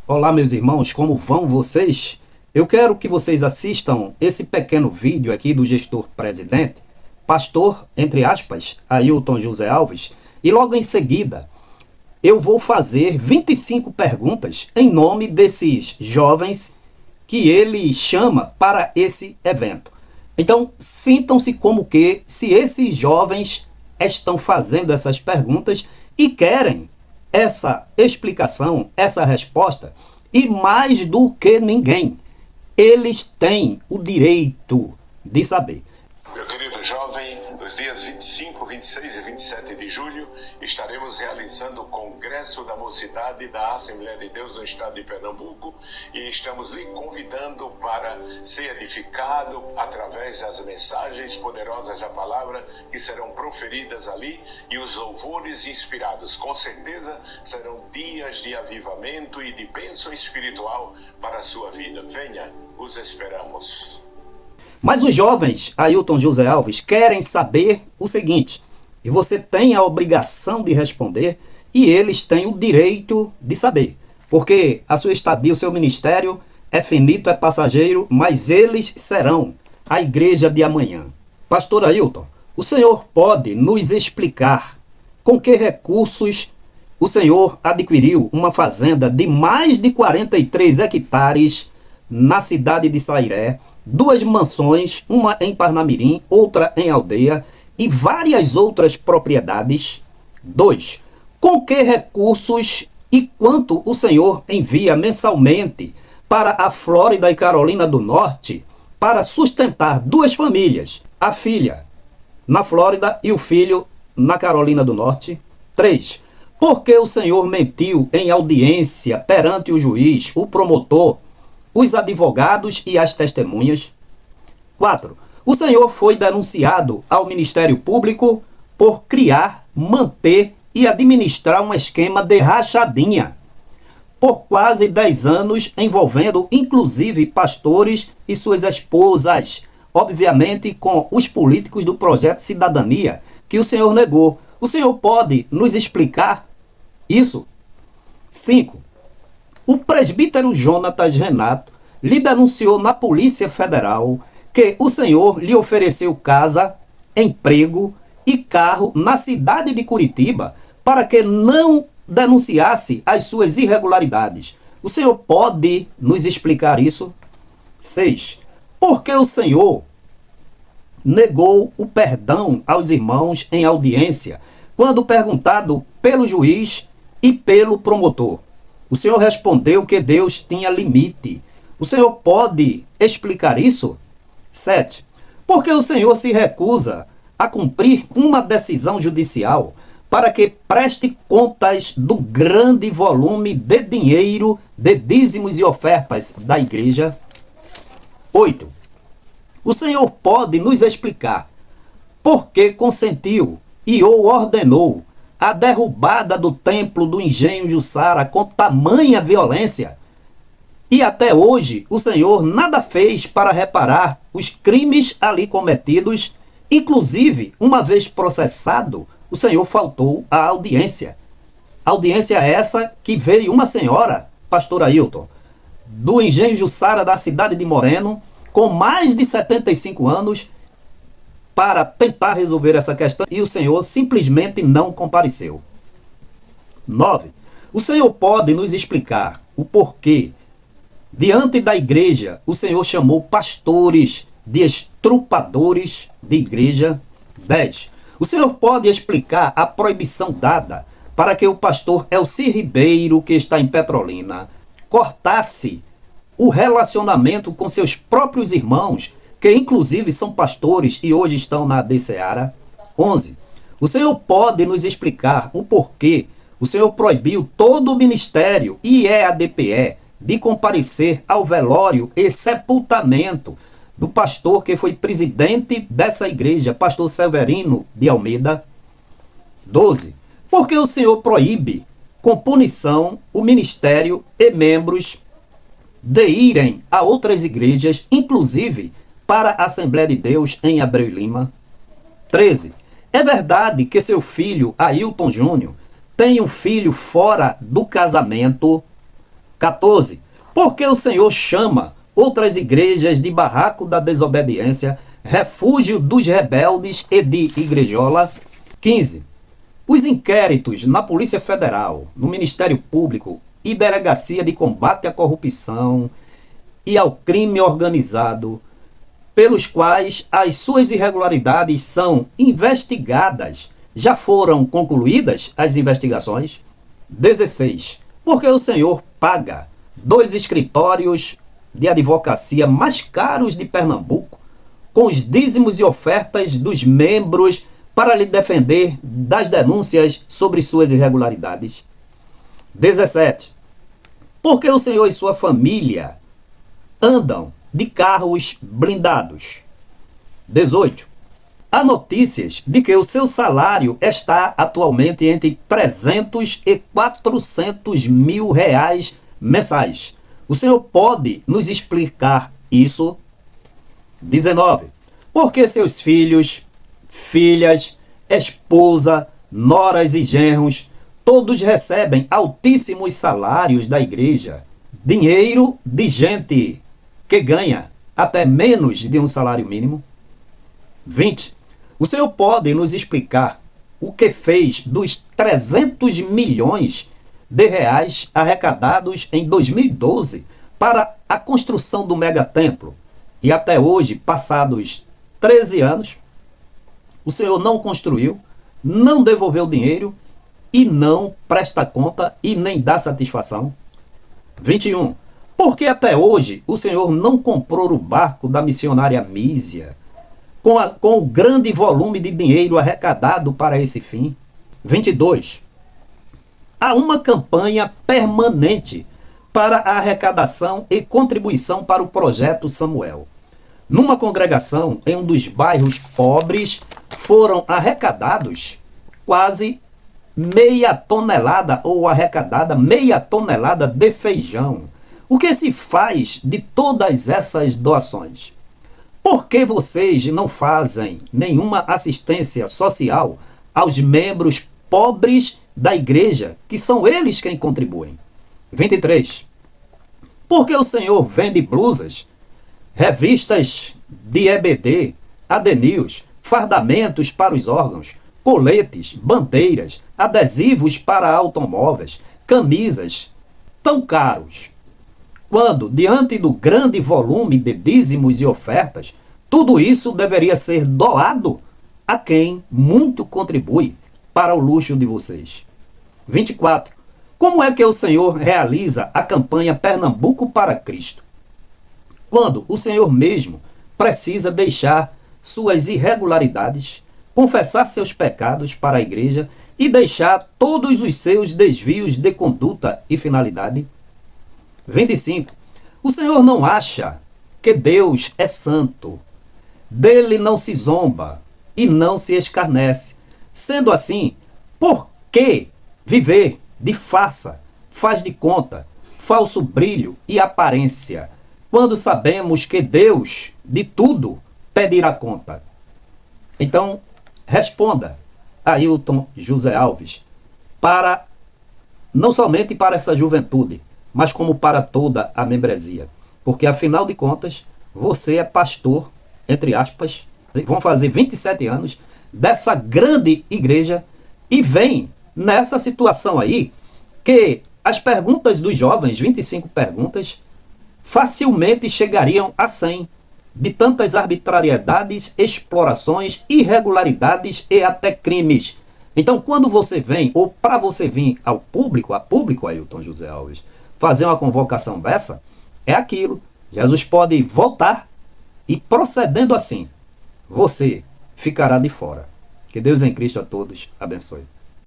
Olá, meus irmãos, como vão vocês? Eu quero que vocês assistam esse pequeno vídeo aqui do gestor presidente, pastor, entre aspas, Ailton José Alves, e logo em seguida eu vou fazer 25 perguntas em nome desses jovens que ele chama para esse evento. Então, sintam-se como que se esses jovens estão fazendo essas perguntas e querem essa explicação, essa resposta, e mais do que ninguém, eles têm o direito de saber. Meu querido jovem, nos dias 25, 26 e 27 de julho, estaremos realizando o Congresso da Mocidade da Assembleia de Deus no estado de Pernambuco e estamos lhe convidando para ser edificado através das mensagens poderosas da palavra que serão proferidas ali e os louvores inspirados. Com certeza serão dias de avivamento e de bênção espiritual para a sua vida. Venha, os esperamos. Mas os jovens, Ailton José Alves, querem saber o seguinte, e você tem a obrigação de responder, e eles têm o direito de saber, porque a sua estadia, o seu ministério é finito, é passageiro, mas eles serão a igreja de amanhã. Pastor Ailton, o senhor pode nos explicar com que recursos o senhor adquiriu uma fazenda de mais de 43 hectares na cidade de Sairé, 2 mansões, uma em Parnamirim, outra em Aldeia e várias outras propriedades? 2. Com que recursos e quanto o senhor envia mensalmente para a Flórida e Carolina do Norte para sustentar 2 famílias, a filha na Flórida e o filho na Carolina do Norte? 3. Por que o senhor mentiu em audiência perante o juiz, o promotor, os advogados e as testemunhas? 4. O senhor foi denunciado ao Ministério Público por criar, manter e administrar um esquema de rachadinha por quase 10 anos, envolvendo inclusive pastores e suas esposas, obviamente com os políticos do Projeto Cidadania, que o senhor negou. O senhor pode nos explicar isso? 5. O presbítero Jonatas Renato lhe denunciou na Polícia Federal que o senhor lhe ofereceu casa, emprego e carro na cidade de Curitiba para que não denunciasse as suas irregularidades. O senhor pode nos explicar isso? 6. Por que o senhor negou o perdão aos irmãos em audiência quando perguntado pelo juiz e pelo promotor? O senhor respondeu que Deus tinha limite. O senhor pode explicar isso? 7. Por que o senhor se recusa a cumprir uma decisão judicial para que preste contas do grande volume de dinheiro de dízimos e ofertas da igreja? 8. O senhor pode nos explicar por que consentiu e ou ordenou a derrubada do templo do Engenho Jussara com tamanha violência? E até hoje o senhor nada fez para reparar os crimes ali cometidos, inclusive, uma vez processado, o senhor faltou à audiência. Audiência essa que veio uma senhora, pastor Ailton, do Engenho Jussara da cidade de Moreno, com mais de 75 anos, para tentar resolver essa questão, e o senhor simplesmente não compareceu. 9. O senhor pode nos explicar o porquê, diante da igreja, o senhor chamou pastores de estrupadores de igreja? 10. O senhor pode explicar a proibição dada para que o pastor Elci Ribeiro, que está em Petrolina, cortasse o relacionamento com seus próprios irmãos, que inclusive são pastores e hoje estão na AD Seara? 11. O senhor pode nos explicar o porquê o senhor proibiu todo o ministério e EADPE de comparecer ao velório e sepultamento do pastor que foi presidente dessa igreja, pastor Severino de Almeida? 12. Por que o senhor proíbe, com punição, o ministério e membros de irem a outras igrejas, inclusive para a Assembleia de Deus em Abreu e Lima? 13. É verdade que seu filho, Ailton Júnior, tem um filho fora do casamento? 14. Porque o Senhor chama outras igrejas de barraco da desobediência, refúgio dos rebeldes e de igrejola. 15. Os inquéritos na Polícia Federal, no Ministério Público e Delegacia de Combate à Corrupção e ao Crime Organizado, pelos quais as suas irregularidades são investigadas, já foram concluídas as investigações? 16. Porque o Senhor paga 2 escritórios de advocacia mais caros de Pernambuco, com os dízimos e ofertas dos membros para lhe defender das denúncias sobre suas irregularidades. 17. Porque o Senhor e sua família andam de carros blindados. 18. Há notícias de que o seu salário está atualmente entre 300 e 400 mil reais mensais. O senhor pode nos explicar isso? 19. Porque seus filhos, filhas, esposa, noras e genros, todos recebem altíssimos salários da igreja, dinheiro de gente que ganha até menos de um salário mínimo? 20. O senhor pode nos explicar o que fez dos 300 milhões de reais arrecadados em 2012 para a construção do megatemplo e até hoje, passados 13 anos, o senhor não construiu, não devolveu dinheiro e não presta conta e nem dá satisfação? 21. Porque até hoje o senhor não comprou o barco da missionária Mísia com o grande volume de dinheiro arrecadado para esse fim? 22. Há uma campanha permanente para a arrecadação e contribuição para o projeto Samuel. Numa congregação em um dos bairros pobres, foram arrecadados quase meia tonelada de feijão. O que se faz de todas essas doações? Por que vocês não fazem nenhuma assistência social aos membros pobres da igreja, que são eles quem contribuem? 23. Porque o senhor vende blusas, revistas de EBD, ADNews, fardamentos para os órgãos, coletes, bandeiras, adesivos para automóveis, camisas tão caros, quando, diante do grande volume de dízimos e ofertas, tudo isso deveria ser doado a quem muito contribui para o luxo de vocês? 24. Como é que o Senhor realiza a campanha Pernambuco para Cristo, quando o Senhor mesmo precisa deixar suas irregularidades, confessar seus pecados para a igreja e deixar todos os seus desvios de conduta e finalidade? 25. O Senhor não acha que Deus é santo, dele não se zomba e não se escarnece. Sendo assim, por que viver de farsa, faz de conta, falso brilho e aparência, quando sabemos que Deus de tudo pedirá conta? Então, responda, Ailton José Alves, não somente para essa juventude, mas como para toda a membresia. Porque, afinal de contas, você é pastor, entre aspas, vão fazer 27 anos dessa grande igreja e vem nessa situação aí que as perguntas dos jovens, 25 perguntas, facilmente chegariam a 100, de tantas arbitrariedades, explorações, irregularidades e até crimes. Então, quando você vem, ou para você vir a público, Ailton José Alves, fazer uma convocação dessa, é aquilo. Jesus pode voltar e, procedendo assim, você ficará de fora. Que Deus em Cristo a todos abençoe.